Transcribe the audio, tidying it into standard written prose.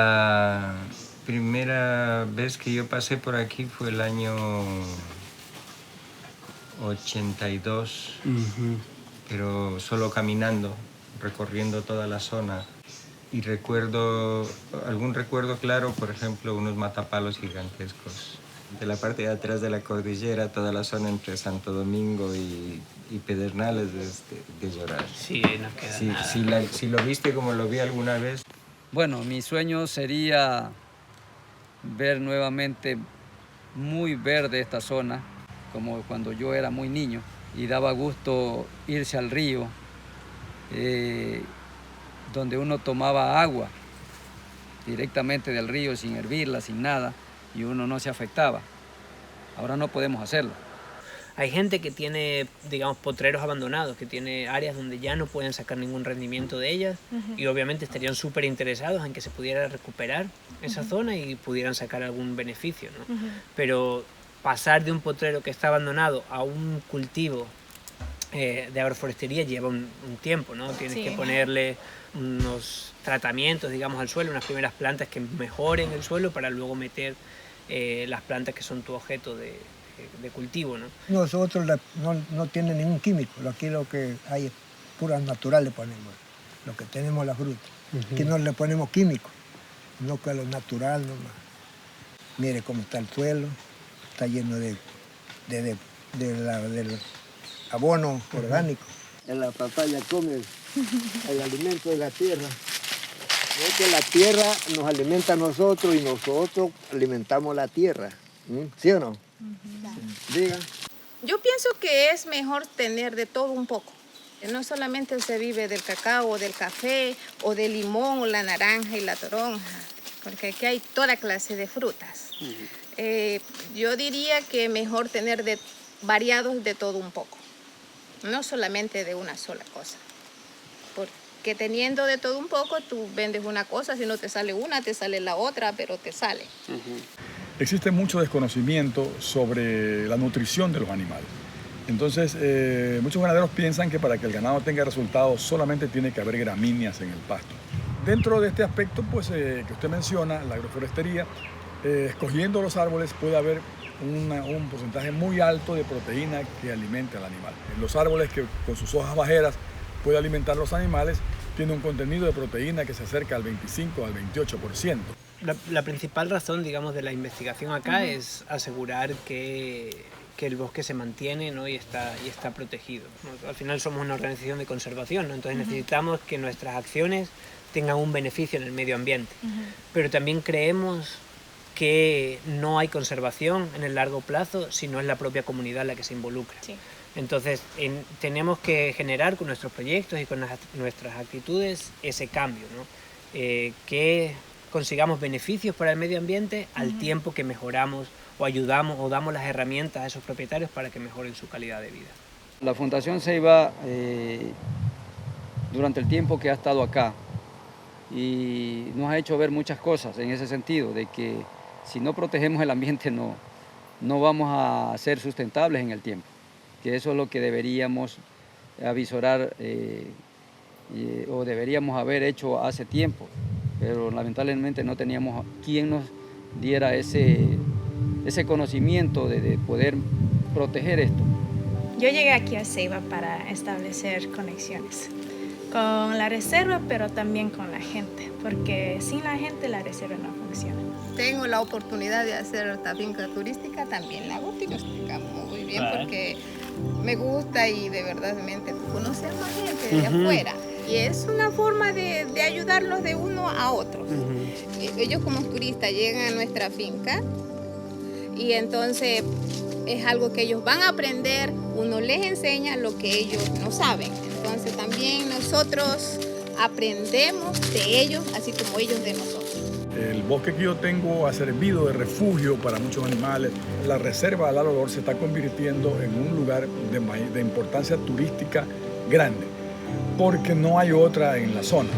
La primera vez que yo pasé por aquí fue el año 82, pero solo caminando, recorriendo toda la zona. Y recuerdo, algún recuerdo claro, por ejemplo, unos matapalos gigantescos. De la parte de atrás de la cordillera, toda la zona entre Santo Domingo y Pedernales es de llorar. Sí, no queda nada. Si lo viste como lo vi alguna vez. Bueno, mi sueño sería ver nuevamente muy verde esta zona, como cuando yo era muy niño, y daba gusto irse al río, donde uno tomaba agua directamente del río sin hervirla, sin nada, y uno no se afectaba. Ahora no podemos hacerlo. Hay gente que tiene, digamos, potreros abandonados, que tiene áreas donde ya no pueden sacar ningún rendimiento de ellas y obviamente estarían súper interesados en que se pudiera recuperar esa zona y pudieran sacar algún beneficio, ¿no? Pero pasar de un potrero que está abandonado a un cultivo de agroforestería lleva un tiempo, ¿no? Tienes que ponerle unos tratamientos, digamos, al suelo, unas primeras plantas que mejoren el suelo para luego meter las plantas que son tu objeto de cultivo, ¿no? Nosotros no tiene ningún químico, aquí lo que hay es puras naturales le ponemos, lo que tenemos la fruta. Aquí no le ponemos químico, no que lo natural nomás. Mire cómo está el suelo, está lleno del abono orgánico. En la papaya come el alimento de la tierra. Es que la tierra nos alimenta a nosotros y nosotros alimentamos la tierra. ¿Sí o no? Diga. Yo pienso que es mejor tener de todo un poco. No solamente se vive del cacao, o del café, o del limón, o la naranja y la toronja, porque aquí hay toda clase de frutas. Yo diría que mejor tener variados de todo un poco, no solamente de una sola cosa. Porque teniendo de todo un poco, tú vendes una cosa, si no te sale una, te sale la otra, pero te sale. Existe mucho desconocimiento sobre la nutrición de los animales. Entonces, muchos ganaderos piensan que para que el ganado tenga resultados solamente tiene que haber gramíneas en el pasto. Dentro de este aspecto pues, que usted menciona, la agroforestería, escogiendo los árboles puede haber un porcentaje muy alto de proteína que alimente al animal. Los árboles que con sus hojas bajeras puede alimentar a los animales tiene un contenido de proteína que se acerca al 25 al 28%. La principal razón, digamos, de la investigación acá es asegurar que el bosque se mantiene, ¿no? y está protegido, ¿no? Al final somos una organización de conservación, ¿no? Entonces necesitamos que nuestras acciones tengan un beneficio en el medio ambiente. Pero también creemos que no hay conservación en el largo plazo si no es la propia comunidad la que se involucra. Entonces tenemos que generar con nuestros proyectos y con nuestras actitudes ese cambio, ¿no? Que consigamos beneficios para el medio ambiente al tiempo que mejoramos o ayudamos o damos las herramientas a esos propietarios para que mejoren su calidad de vida. La Fundación Ceiba, durante el tiempo que ha estado acá, y nos ha hecho ver muchas cosas en ese sentido, de que si no protegemos el ambiente no vamos a ser sustentables en el tiempo, que eso es lo que deberíamos avisorar o deberíamos haber hecho hace tiempo, pero lamentablemente no teníamos quien nos diera ese conocimiento de poder proteger esto. Yo llegué aquí a Ceiba para establecer conexiones con la reserva, pero también con la gente, porque sin la gente la reserva no funciona. Tengo la oportunidad de hacer esta finca turística, también la hago turística muy bien, porque me gusta y de verdad conocer más gente de afuera. Y es una forma de ayudarlos de uno a otro. Ellos como turistas llegan a nuestra finca y entonces es algo que ellos van a aprender, uno les enseña lo que ellos no saben. Entonces también nosotros aprendemos de ellos, así como ellos de nosotros. El bosque que yo tengo ha servido de refugio para muchos animales. La reserva de Lalo Olor se está convirtiendo en un lugar de importancia turística grande, porque no hay otra en la zona.